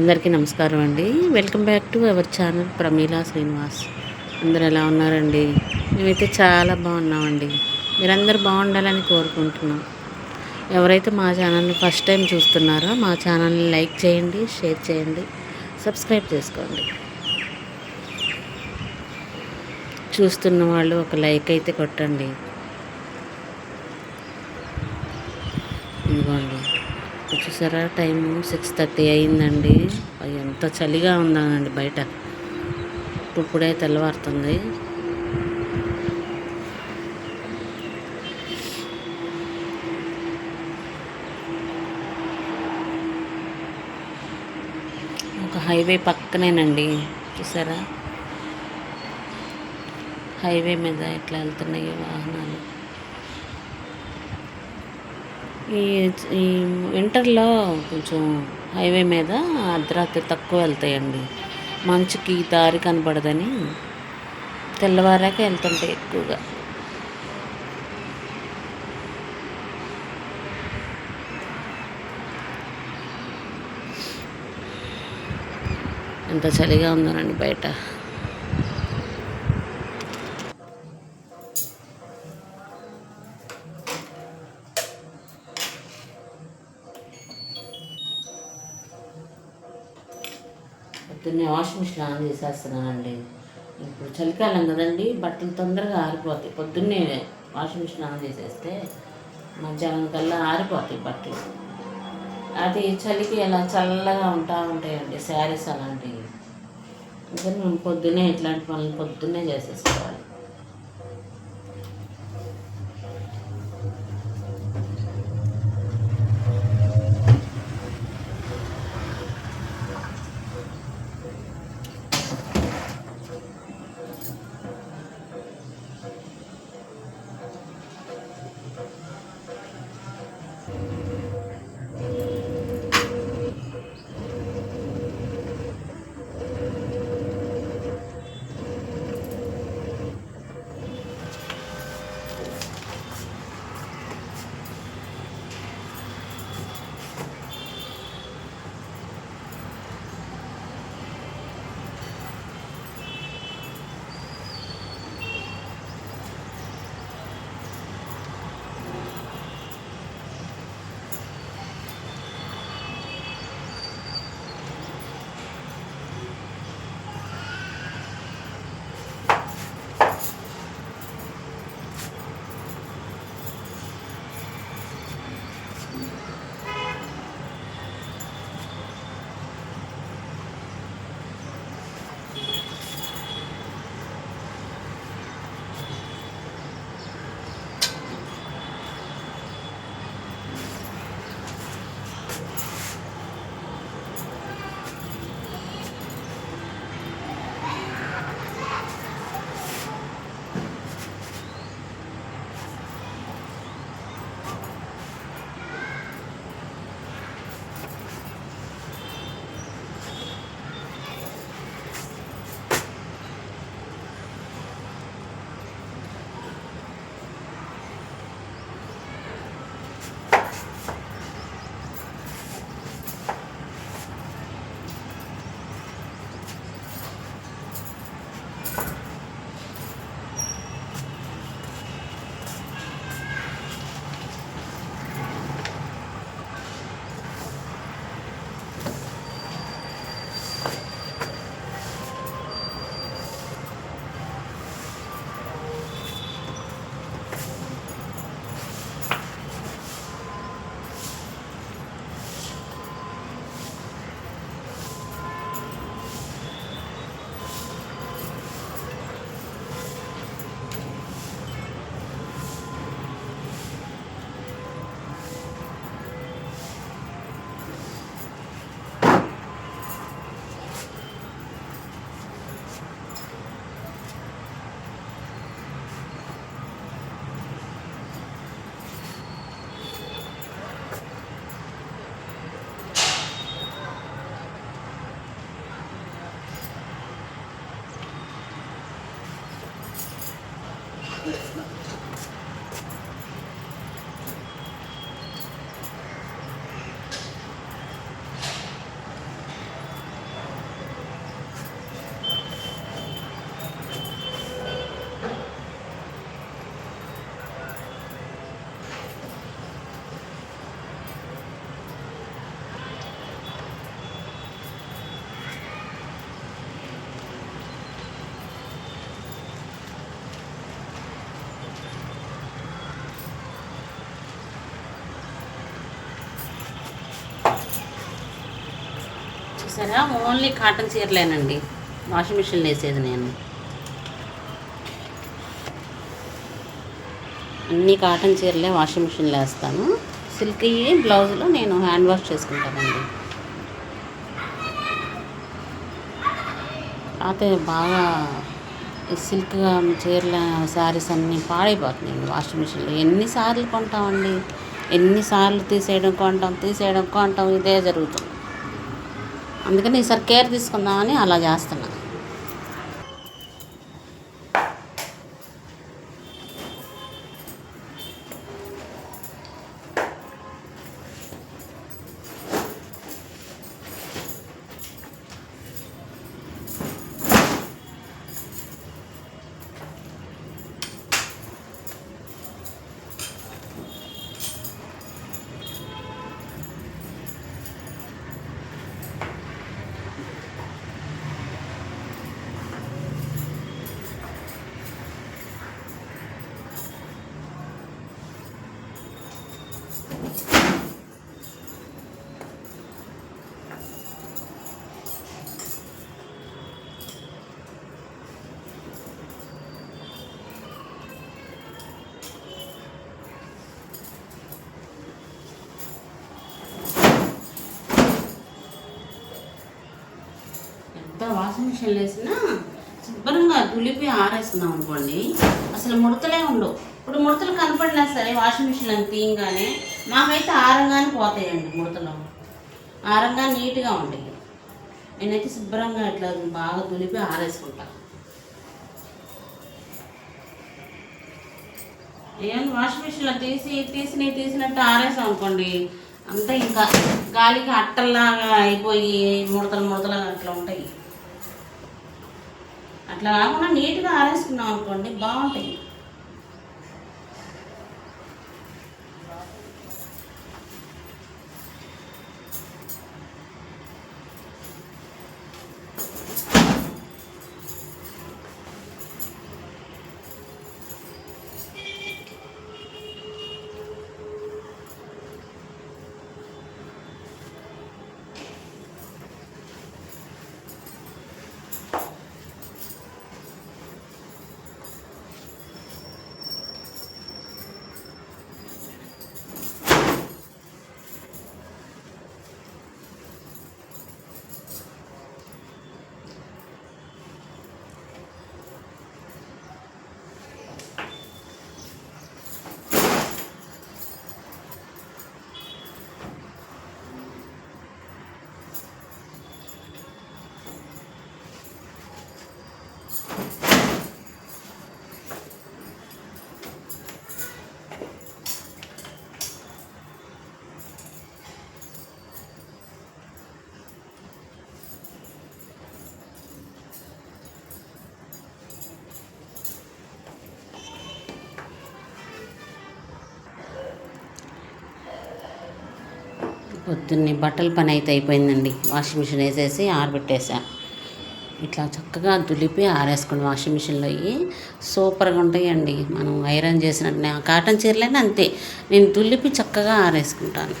అందరికీ నమస్కారం అండి. Welcome back to our channel Pramila Srinivas. అందరు ఎలా ఉన్నారండి? మేమైతే చాలా బాగున్నామండి. మీరందరూ బాగుండాలని కోరుకుంటున్నాం. ఎవరైతే మా ఛానల్ని ఫస్ట్ టైం చూస్తున్నారో మా ఛానల్ని లైక్ చేయండి, షేర్ చేయండి, సబ్స్క్రైబ్ చేసుకోండి. చూస్తున్న వాళ్ళు ఒక లైక్ అయితే కొట్టండి. ఇదిగోండి, చూసారా టైము 6:30 అయిందండి. ఎంత చలిగా ఉందానండి బయట. ఇప్పుడే తెల్లవారుతుంది. ఒక హైవే పక్కనేనండి, చూసారా హైవే మీద ఎట్లా వెళ్తున్నాయి వాహనాలు. ఈ ఈ వింటర్లో కొంచెం హైవే మీద అర్ధరాత్రి తక్కువ వెళ్తాయండి. మంచుకి దారి కనపడదని తెల్లవారాక వెళ్తుంటాయి ఎక్కువగా. ఎంత చలిగా ఉందోనండి బయట. పొద్దున్నే వాషింగ్ మిషన్ ఆన్ చేసేస్తున్నానండి. ఇప్పుడు చలికాలం కదండి, బట్టలు తొందరగా ఆరిపోతాయి. పొద్దున్నే వాషింగ్ మిషన్ ఆన్ చేసేస్తే మధ్యాహ్నం కల్లా ఆరిపోతాయి బట్టలు. అది చలికి అలా చల్లగా ఉంటాయండి శారీస్ అలాంటివి. అందుకని మేము పొద్దున్నే ఇట్లాంటి పనులు పొద్దున్నే చేసేసుకోవాలి. చూసారా, ఓన్లీ కాటన్ చీరలేనండి వాషింగ్ మిషన్లో వేసేది నేను. అన్ని కాటన్ చీరలే వాషింగ్ మిషన్లో వేస్తాను. సిల్క్ బ్లౌజులు నేను హ్యాండ్ వాష్ చేసుకుంటానండి. అయితే బాగా ఈ సిల్క్గా చీరల శారీస్ అన్నీ పాడైపోతున్నాయండి వాషింగ్ మిషన్లో. ఎన్నిసార్లు కొంటామండి, ఎన్నిసార్లు తీసేయడం కొంటాం ఇదే జరుగుతుంది. అందుకని ఈసారి కేర్ తీసుకుందామని అలా చేస్తున్నా. వాషింగ్ మిషన్లో వేసినా శుభ్రంగా దులిపి ఆరేసుకున్నాం అనుకోండి, అసలు ముడతలే ఉండవు. ఇప్పుడు ముడతలు కనపడినా సరే వాషింగ్ మిషన్ అని తీయంగానే మాకైతే ఆరంగానే పోతాయండి ముడతలు. ఆరంగా నీట్గా ఉంటాయి. నేనైతే శుభ్రంగా ఇట్లా బాగా దులిపి ఆరేసుకుంటాను. ఏమన్నా వాషింగ్ మిషన్లో తీసినట్టు ఆరేసాం అనుకోండి, అంతా ఇంకా గాలికి అట్టల్లాగా అయిపోయి ముడతలుగా అట్లా ఉంటాయి. అట్లా కాకుండా నీట్గా ఆరేసుకున్నాం అనుకోండి బాగుంటాయి. పొద్దున్నే బట్టల పని అయితే అయిపోయిందండి. వాషింగ్ మిషన్ వేసేసి ఆరబెట్టేసా. ఇట్లా చక్కగా దులిపి ఆరేసుకోండి వాషింగ్ మిషన్లో. సూపర్గా ఉంటాయండి. మనం ఐరన్ చేసినట్టు కాటన్ చీరలైనా అంతే, నేను దులిపి చక్కగా ఆరేసుకుంటాను.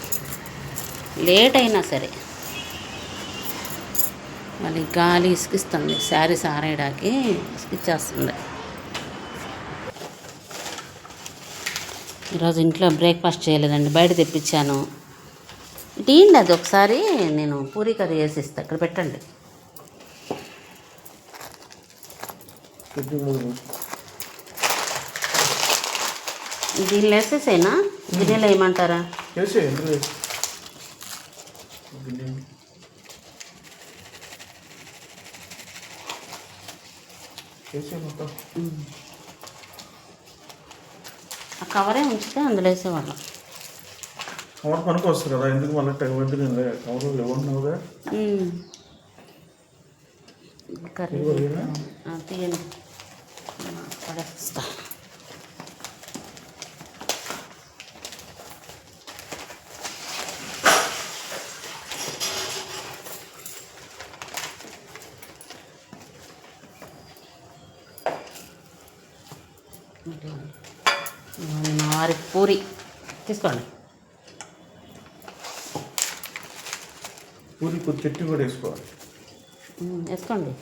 లేట్ అయినా సరే. మళ్ళీ గాలి ఇసుకిస్తుంది, శారీస్ ఆరేయడానికి ఇసుకిచ్చేస్తుంది. ఈరోజు ఇంట్లో బ్రేక్ఫాస్ట్ చేయలేదండి, బయట తెప్పించాను. తీయండి అది ఒకసారి, నేను పూరీ కర్రీ వేసి ఇస్తాను. ఇక్కడ పెట్టండి. దీనిలో వేసేసేనా, గిన్నెలో వేయమంటారా? ఆ కవరే ఉంచితే అందులో వేసేవాళ్ళం. కవర్ పనికి వస్తుంది కదా, ఎందుకు మళ్ళీ కవర్ ఇవ్వనుగా కర్రీ తీయండి, పడేస్తా. వారికి పూరి తీసుకోండి. పూరి కొద్ది చట్నీ కూడా వేసుకోవాలి. వేసుకోండి.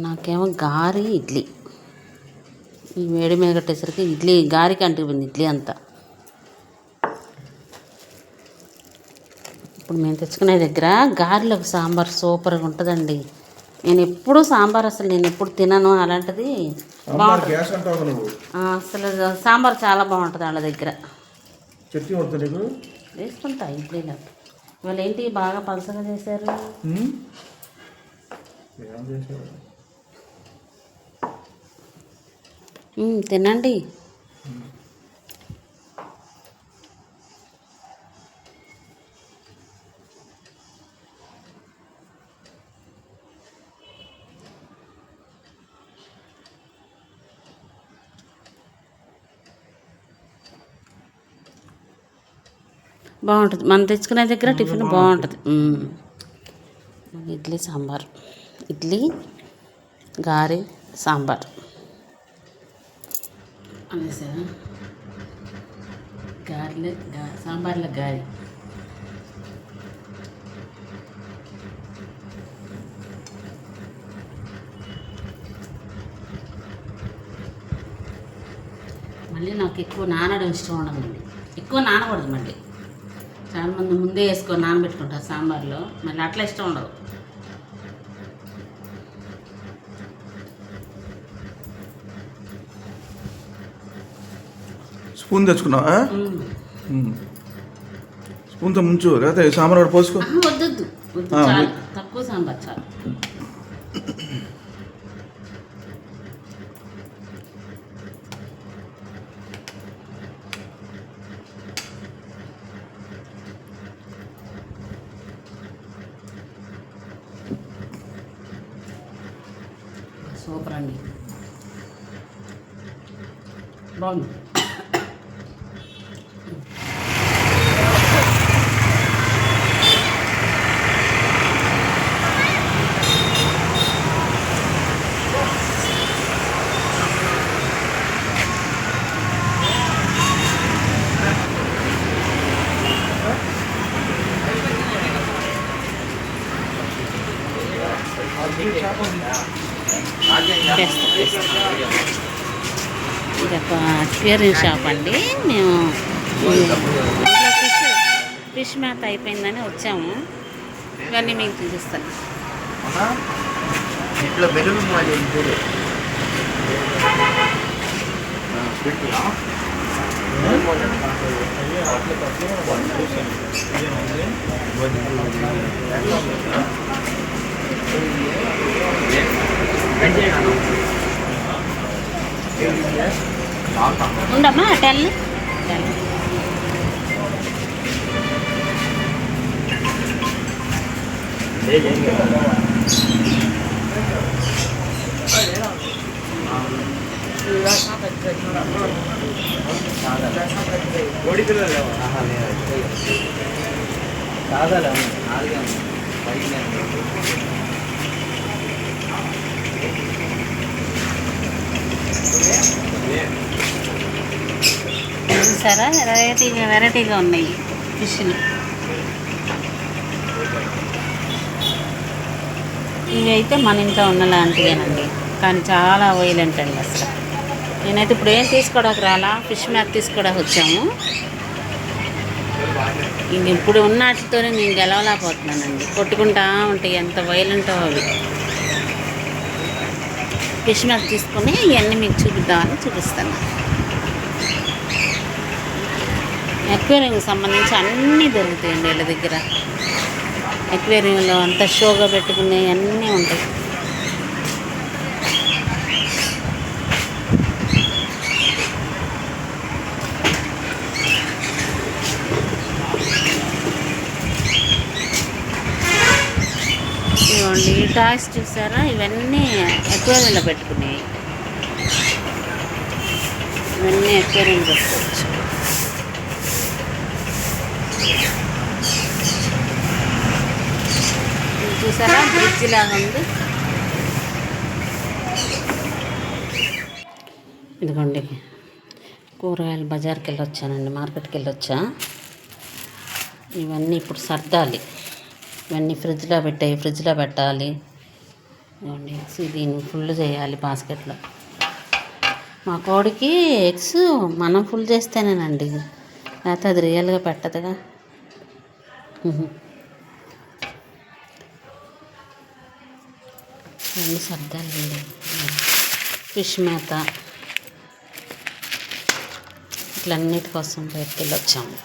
నాకేమో గారి ఇడ్లీ, ఈ వేడి మీద కట్టేసరికి ఇడ్లీ గారికి అంటుకుంది ఇడ్లీ అంతా. ఇప్పుడు మేము తెచ్చుకునే దగ్గర గారెలకు సాంబార్ సూపర్గా ఉంటుందండి. నేను ఎప్పుడు సాంబార్ అసలు నేను ఎప్పుడు తినను, అలాంటిది బాగుంటుంది. అసలు సాంబార్ చాలా బాగుంటుంది వాళ్ళ దగ్గర. చట్నీ వద్దు నీకు? వేసుకుంటా ఇడ్లీలో. వాళ్ళు ఏంటి బాగా పలసగా చేశారు. తినండి. బాగుంటుంది. మనం తెచ్చుకునే దగ్గర టిఫిన్ బాగుంటుంది. ఇడ్లీ సాంబార్, ఇడ్లీ గారి సాంబార్ అనేసా. గారెలే సాంబార్లో గారి. మళ్ళీ నాకు ఎక్కువ నానడం ఇష్టం ఉండదండి. ఎక్కువ నానకూడదు. మళ్ళీ చాలామంది ముందే వేసుకొని నానబెట్టుకుంటారు సాంబార్లో, మళ్ళీ అట్లా ఇష్టం ఉండదు. స్పూన్ తెచ్చుకున్నావా? స్పూన్తో ముంచు, లేకపోతే సాంబార్ కూడా పోసుకో. వద్దు, చాలు, తక్కువ సాంబార్ చాలు. సూపర్ అండి, బాగుంది. ఇది ఒక అక్వేరియం షాప్ అండి. మేము ఫిష్ మ్యాథ్ అయిపోయిందని వచ్చాము. ఇవన్నీ మీకు చూపిస్తాను. ఉండమ్మా టెల్. చూసారా, వెరైటీగా ఉన్నాయి ఫిష్లు. ఇవి అయితే మన ఇంట్లో ఉన్నలాంటివేనండి, కానీ చాలా వైలెంట్ అండి అసలు. నేనైతే ఇప్పుడు ఏం తీసుకోవడానికి రాలా, ఫిష్ మ్యాథ్ తీసుకోవడానికి వచ్చాము. ఇంక ఇప్పుడు ఉన్న వాటితోనే నేను గెలవలేకపోతున్నానండి, కొట్టుకుంటా ఉంటాయి, ఎంత వైలెంటో అవి. ఫిష్ మ్యాథ్ తీసుకొని ఇవన్నీ మీకు చూపిద్దామని చూపిస్తాను. అక్వేరియంకి సంబంధించి అన్నీ దొరుకుతాయండి వీళ్ళ దగ్గర. అక్వేరియంలో అంతా షోగా పెట్టుకునే అన్నీ ఉంటాయి. ఇవ్వండి ఈ టాయ్స్ చూసారా, ఇవన్నీ అక్వేరియంలో పెట్టుకునేవి. ఇవన్నీ అక్వేరియం పెట్టుకోవచ్చు. చూసారా, బ్రిడ్జ్ లాగా ఉంది. ఇదిగోండి, కూరగాయలు బజార్కి వెళ్ళొచ్చానండి, మార్కెట్కి వెళ్ళొచ్చా. ఇవన్నీ ఇప్పుడు సర్దాలి, ఇవన్నీ ఫ్రిడ్జ్లో పెట్టాలి. ఇదిగోండి, ఎగ్స్ దీన్ని ఫుల్ చేయాలి బాస్కెట్లో. మా కోడికి ఎగ్స్ మనం ఫుల్ చేస్తేనేనండి, లేకపోతే అది రియల్గా పెట్టదుగా. ఇవన్నీ సర్దాలండి. ఫిష్ మేత ఇట్లన్నిటి కోసం బయటికి వెళ్ళొచ్చాము.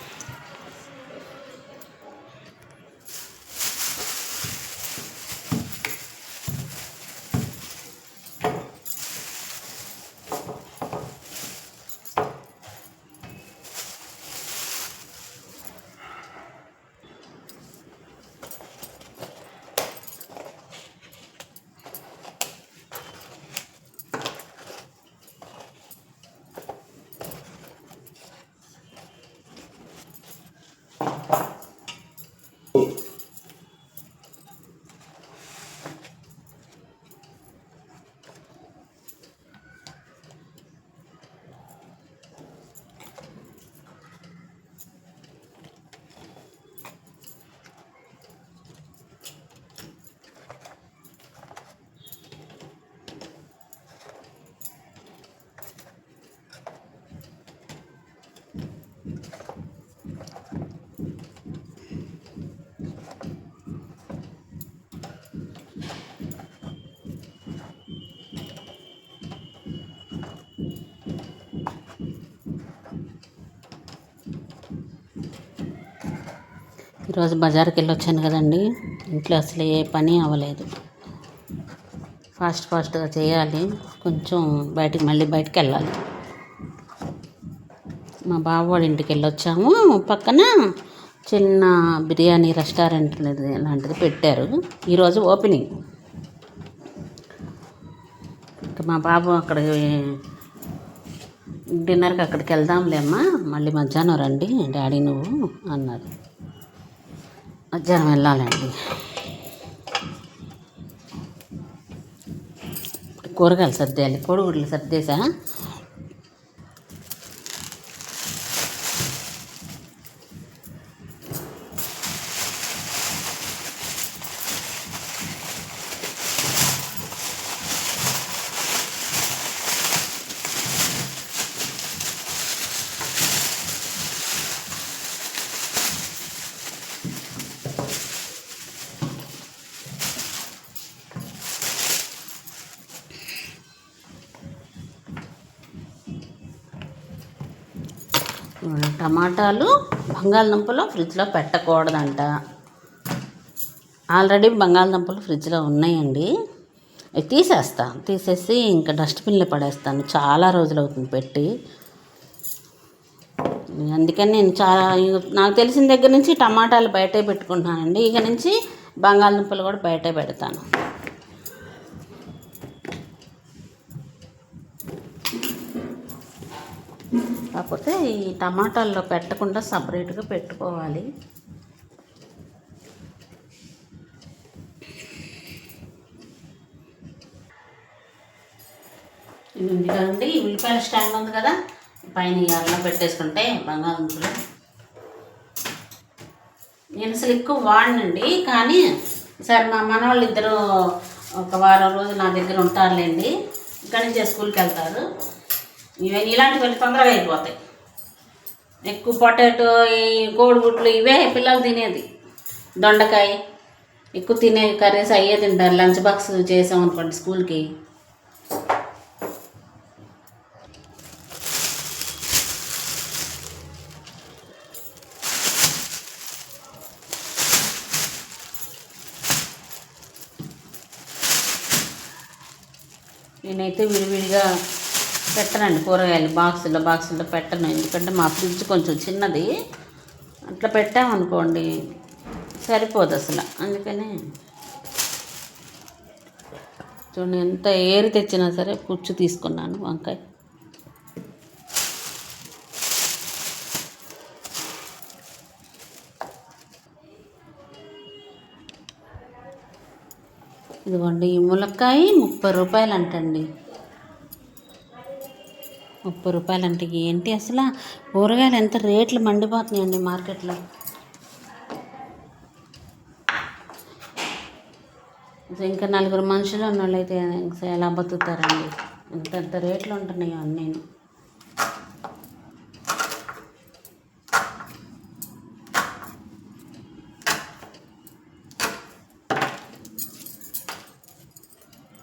ఈరోజు బజార్కి వెళ్ళొచ్చాను కదండి, ఇంట్లో అసలు ఏ పని అవ్వలేదు. ఫాస్ట్గా చేయాలి, కొంచెం బయటికి వెళ్ళాలి. మా బాబు వాళ్ళ ఇంటికి వెళ్ళొచ్చాము. పక్కన చిన్న బిర్యానీ రెస్టారెంట్ లాంటిది పెట్టారు. ఈరోజు ఓపెనింగ్. ఇంకా మా బాబు అక్కడికి డిన్నర్కి అక్కడికి వెళ్దాంలేమ్మా, మళ్ళీ మధ్యాహ్నం రండి డాడీ నువ్వు అన్నారు. మధ్యాహ్నం వెళ్ళాలండి. కూరగాయలు సర్దేయాలి, కోడిగుడ్లు సర్దేసా. టమాటాలు, బంగాళదుంపలు ఫ్రిడ్జ్లో పెట్టకూడదంట. ఆల్రెడీ బంగాళదుంపలు ఫ్రిడ్జ్లో ఉన్నాయండి. అవి తీసేసి ఇంకా డస్ట్బిన్లో పడేస్తాను. చాలా రోజులు అవుతుంది పెట్టి. అందుకని నేను నాకు తెలిసిన దగ్గర నుంచి టమాటాలు బయటే పెట్టుకుంటున్నానండి. ఇక నుంచి బంగాళదుంపలు కూడా బయటే పెడతాను. కాకపోతే ఈ టమాటాల్లో పెట్టకుండా సపరేట్గా పెట్టుకోవాలి. ఇది ఉంది కదండి, ఉల్లిపాయల స్టాండ్ ఉంది కదా, పైన అల్లం పెట్టేసుకుంటే బంగాళదుంపలు. నేను అసలు ఎక్కువ వాడినండి, కానీ సరే మా మనవాళ్ళు ఇద్దరు ఒక వారం రోజులు నా దగ్గర ఉంటారులేండి. ఇక్కడి నుంచి స్కూల్కి వెళ్తారు. ఇవన్నీ ఇలాంటివన్నీ తొందరగా అయిపోతాయి. ఎక్కువ పొటాటో, ఈ కోడిగుడ్లు ఇవే పిల్లలు తినేది. దొండకాయ ఎక్కువ తినే కర్రీస్ అయ్యే తింటారు. లంచ్ బాక్స్ చేసామనుకోండి స్కూల్కి. నేనైతే విడివిడిగా పెట్టనండి కూరగాయలు, బాక్సుల్లో పెట్టను. ఎందుకంటే మా ఫ్రిడ్జ్ కొంచెం చిన్నది, అట్లా పెట్టామనుకోండి సరిపోదు అసలు. అందుకని చూడండి, ఎంత ఏరి తెచ్చినా సరే పుచ్చు తీసుకున్నాను వంకాయ. ఇదిగోండి, ఈ ములక్కాయ 30 రూపాయలు అంటండి. రூపాయలు అంటే ఏంటి అసలు? కూరగాయలు ఎంత రేట్లు మండిపోతున్నాయండి మార్కెట్లో. ఇంకా నలుగురు మనుషులు ఉన్నోళ్ళైతే ఎలా బతుకుతారండి? ఎంత రేట్లు ఉంటున్నాయో అన్నీ.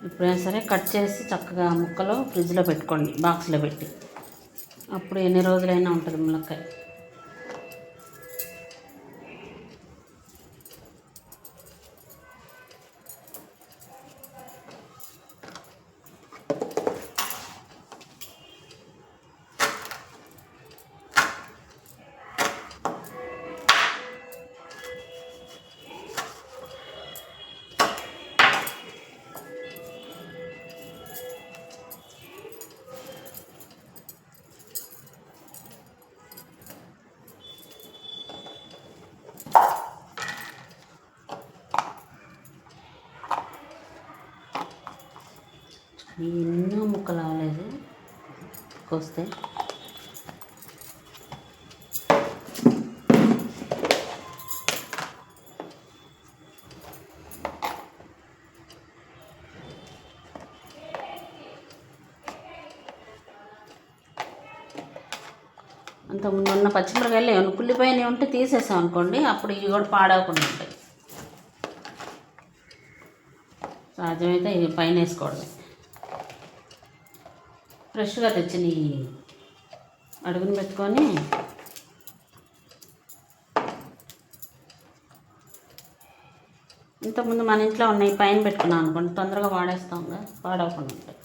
ఎప్పుడైనా సరే కట్ చేసి చక్కగా ముక్కలు ఫ్రిడ్జ్లో పెట్టుకోండి, బాక్స్లో పెట్టి. అప్పుడు ఎన్ని రోజులైనా ఉంటుంది ములక్కాయ. ఎన్నో ముక్కలు అవ్వలేదు కోస్తే. అంతకుముందు ఉన్న పచ్చిమిరకాయలు ఏమైనా కుళ్ళిపోయినవి ఉంటే తీసేసాం అనుకోండి, అప్పుడు ఇవి కూడా పాడవకుండా ఉంటాయి. సాధ్యమైతే ఇవి పైన వేసుకోవడమే. ఫ్రెష్గా తెచ్చిన అడుగుని పెట్టుకొని ఇంతకుముందు మన ఇంట్లో ఉన్నాయి పైన పెట్టుకున్నాం అనుకోండి, తొందరగా వాడేస్తాంగా, పాడవకుండా ఉంటాయి.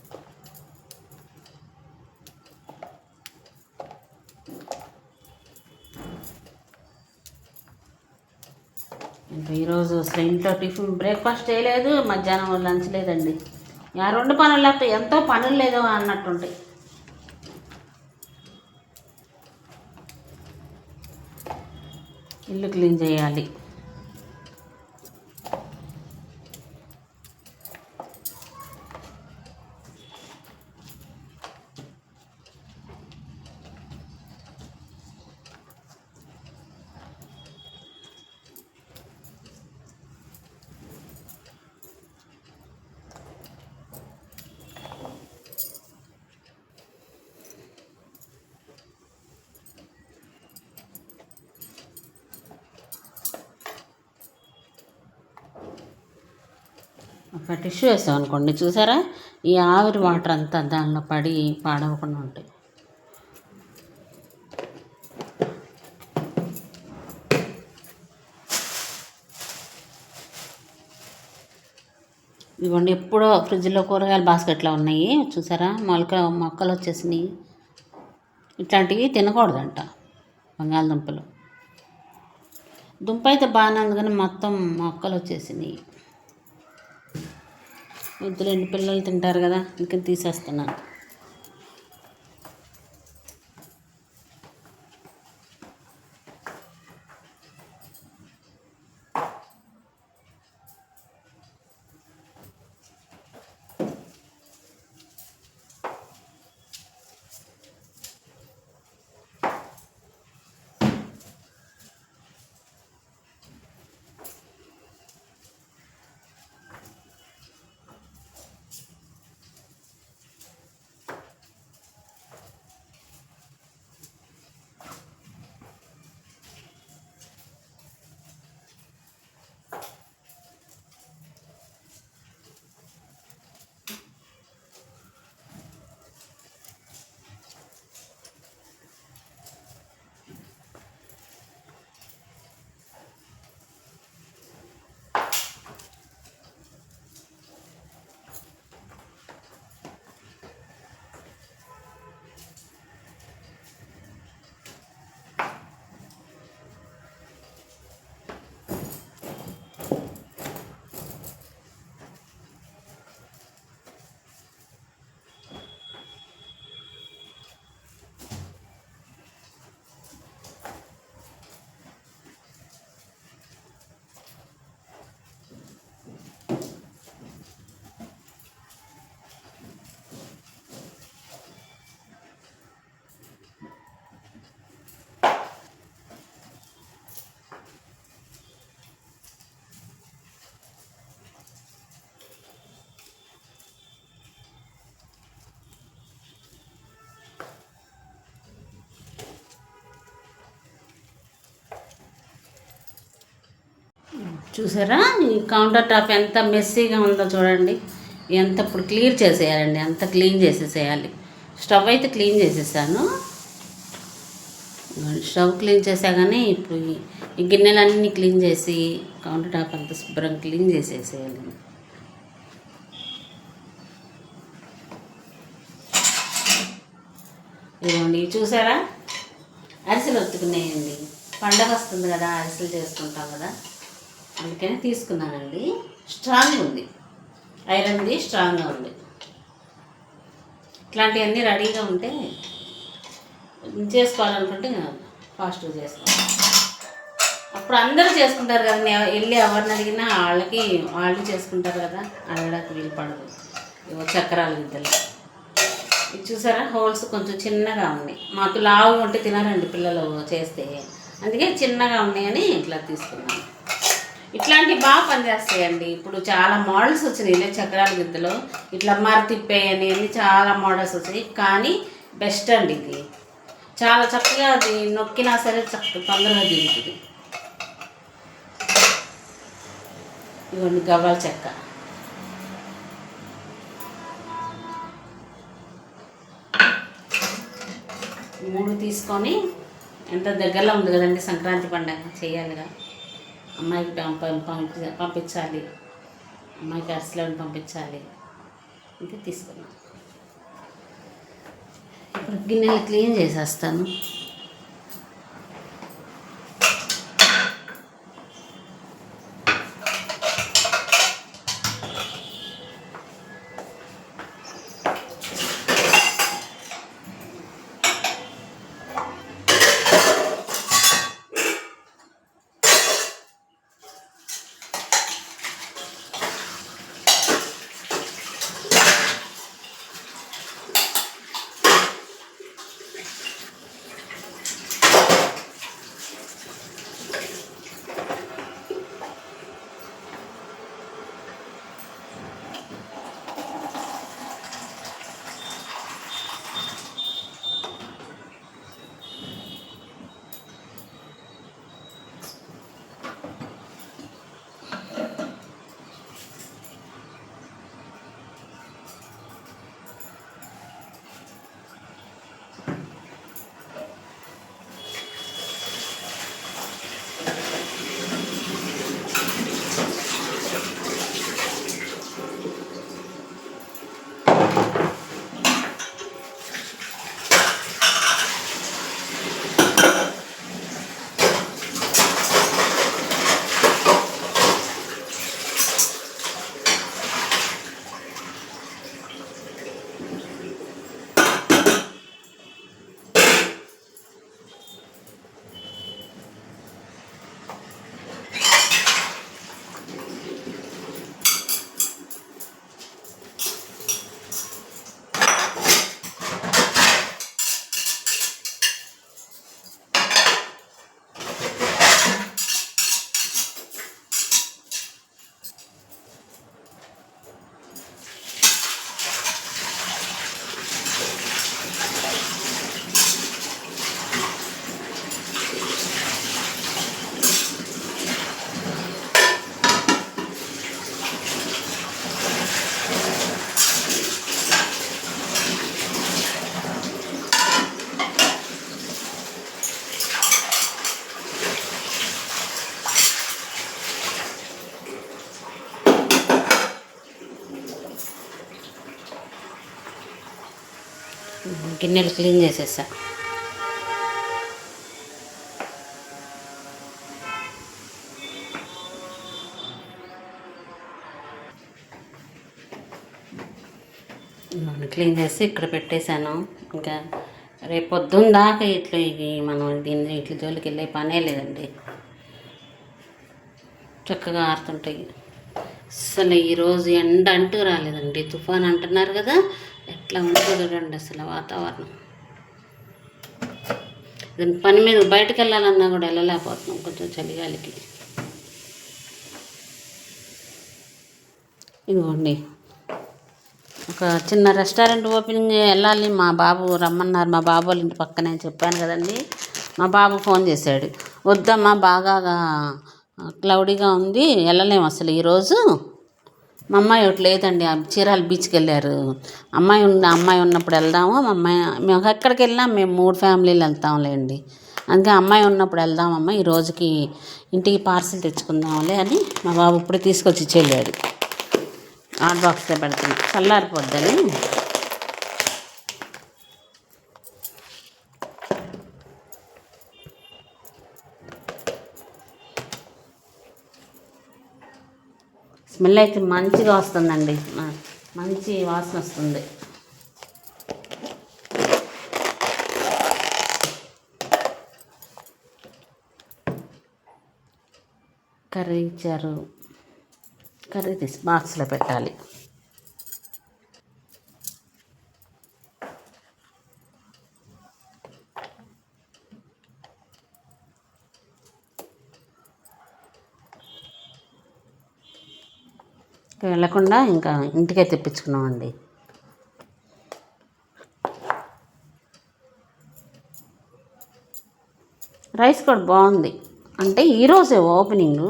ఇంకా ఈరోజు అసలు ఇంట్లో టిఫిన్ బ్రేక్ఫాస్ట్ చేయలేదు, మధ్యాహ్నం లంచ్ లేదండి. ఆ 2 పనులు లేకపోతే ఎంతో పనులు లేదో అన్నట్టుంటాయి. ఇల్లు క్లీన్ చేయాలి. ఒక టిష్యూ వేసాం అనుకోండి, చూసారా, ఈ ఆవిరి వాటర్ అంతా దానిలో పడి పాడవకుండా ఉంటాయి. ఇదిగోండి, ఎప్పుడో ఫ్రిడ్జ్లో కూరగాయల బాస్కెట్లో ఉన్నాయి, చూసారా, మొక్కలు వచ్చేసినాయి. ఇట్లాంటివి తినకూడదంట, బంగాళదుంపలు. దుంప అయితే బాగానే ఉంది కానీ మొత్తం మొక్కలు వచ్చేసినాయి. వద్దులేండి, పిల్లలు తింటారు కదా, ఇంకా తీసేస్తున్నాను. చూసారా ఈ కౌంటర్ టాప్ ఎంత మెస్సీగా ఉందో చూడండి. ఎంత ఇప్పుడు క్లియర్ చేసేయాలండి, అంత క్లీన్ చేసేసేయాలి. స్టవ్ అయితే క్లీన్ చేసేసాను. స్టవ్ క్లీన్ చేసా కానీ ఇప్పుడు ఈ గిన్నెలన్నీ క్లీన్ చేసి కౌంటర్ టాప్ అంతా శుభ్రం క్లీన్ చేసేసేయాలి. ఇదిగోండి చూసారా, అరిసెలు ఒత్తుకునేయండి. పండగ వస్తుంది కదా, అరిసెలు చేసుకుంటాం కదా, అందుకని తీసుకున్నానండి. స్ట్రాంగ్ ఉంది, ఐరన్ది స్ట్రాంగ్గా ఉంది. ఇట్లాంటివన్నీ రెడీగా ఉంటే చేసుకోవాలనుకుంటే ఫాస్ట్గా చేసుకోవాలి. అప్పుడు అందరూ చేసుకుంటారు కదా, వెళ్ళి ఎవరిని అడిగినా వాళ్ళు చేసుకుంటారు కదా, అడగడానికి వీలు పడదు. ఇవో చక్రాలు గిద్దలు. ఇది చూసారా, హోల్స్ కొంచెం చిన్నగా ఉన్నాయి. మాకు లావుగా ఉంటే తినారండి పిల్లలు చేస్తే, అందుకే చిన్నగా ఉన్నాయని ఇట్లా తీసుకున్నాను. ఇట్లాంటివి బాగా పనిచేస్తాయండి. ఇప్పుడు చాలా మోడల్స్ వచ్చినాయి ఇలా చక్రాల గిద్దలు, ఇట్లా తిప్పేయని అన్ని చాలా మోడల్స్ వచ్చాయి. కానీ బెస్ట్ అండి ఇది, చాలా చక్కగా అది నొక్కినా సరే తొందరగా దిగుతుంది. ఇవన్నీ గవ్వాల చెక్క. మూడు తీసుకొని, ఎంత దగ్గరలో ఉంది కదండి సంక్రాంతి పండుగ చేయాలిగా, అమ్మాయికి పంపించాలి, అమ్మాయికి అరిసెలను పంపించాలి. ఇది తీసుకున్నాం. ఇప్పుడు గిన్నెలు క్లీన్ చేసేస్తాను. గిన్నెలు క్లీన్ చేసేసా. క్లీన్ చేసి ఇక్కడ పెట్టేశాను. ఇంకా రేపు పొద్దున్న దాకా ఇట్లా మనం దీన్ని ఇట్ల జోలికి వెళ్ళే పనే లేదండి, చక్కగా ఆరుతుంటాయి. అసలు ఈరోజు ఎండ అంటూ రాలేదండి, తుఫాన్ అంటున్నారు కదా, ఎట్లా ఉంటుందో చూడండి అసలు వాతావరణం. పని మీద బయటకు వెళ్ళాలన్నా కూడా వెళ్ళలేకపోతున్నాం కొంచెం చలిగాలికి. ఇదిగోండి, ఒక చిన్న రెస్టారెంట్ ఓపెనింగ్ వెళ్ళాలి, మా బాబు రమ్మన్నారు. మా బాబు వాళ్ళ ఇంటి పక్కనే చెప్పాను కదండి. మా బాబు ఫోన్ చేశాడు, వద్దమ్మా బాగా క్లౌడీగా ఉంది, వెళ్ళలేము అసలు ఈరోజు. మా అమ్మాయి ఒకటి లేదండి, చీరాల బీచ్కి వెళ్ళారు. అమ్మాయి ఉన్నప్పుడు వెళ్దాము. మా అమ్మాయి మేము ఎక్కడికి వెళ్ళినా మేము 3 ఫ్యామిలీలు వెళ్తాంలేండి. అందుకే అమ్మాయి ఉన్నప్పుడు వెళ్దామమ్మ, ఈ రోజుకి ఇంటికి పార్సిల్ తెచ్చుకుందాంలే అని మా బాబు ఇప్పుడే తీసుకొచ్చి ఇచ్చేళ్ళాడు. హాట్ బాక్స్లో పెడుతున్నా, చల్లారిపోద్దని. స్మెల్ అయితే మంచిగా వస్తుందండి, మంచి వాసన వస్తుంది. కర్రీ ఇచ్చారు, కర్రీ తీసి బాక్స్లో పెట్టాలి. వెళ్ళకుండా ఇంకా ఇంటికే తెప్పించుకున్నామండి. రైస్ కూడా బాగుంది. అంటే ఈరోజే ఓపెనింగ్,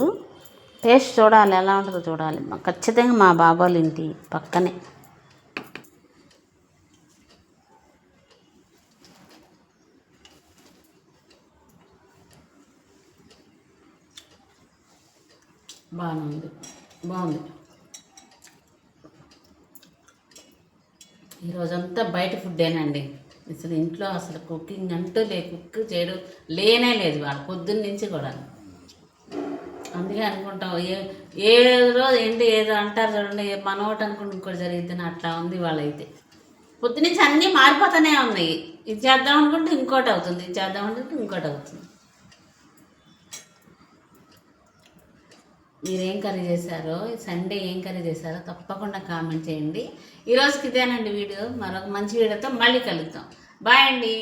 టేస్ట్ చూడాలి ఎలా ఉంటుందో చూడాలి. ఖచ్చితంగా మా బాబాళ్ళ ఇంటి పక్కనే. బాగుంది. ఈరోజంతా బయట ఫుడ్డేనండి. అసలు ఇంట్లో అసలు కుకింగ్ అంటూ కుక్ చేయడం లేనే లేదు వాళ్ళు పొద్దున్న నుంచి కూడా. అందుకే అనుకుంటాం ఏ రోజు ఏంటి ఏదో అంటారు చూడండి, మన ఒకటి అనుకుంటే ఇంకోటి జరిగిద్దని అట్లా ఉంది వాళ్ళైతే. పొద్దునుంచి అన్నీ మారిపోతూనే ఉన్నాయి. ఇది చేద్దాం అనుకుంటే ఇంకోటి అవుతుంది, ఇది చేద్దాం అనుకుంటే ఇంకోటి అవుతుంది. మీరేం కర్రీ చేశారో, సండే ఏం కర్రీ చేశారో తప్పకుండా కామెంట్ చేయండి. ఈరోజుకి ఇదేనండి వీడియో. మరొక మంచి వీడియోతో మళ్ళీ కలుద్దాం. బాయ్ అండి.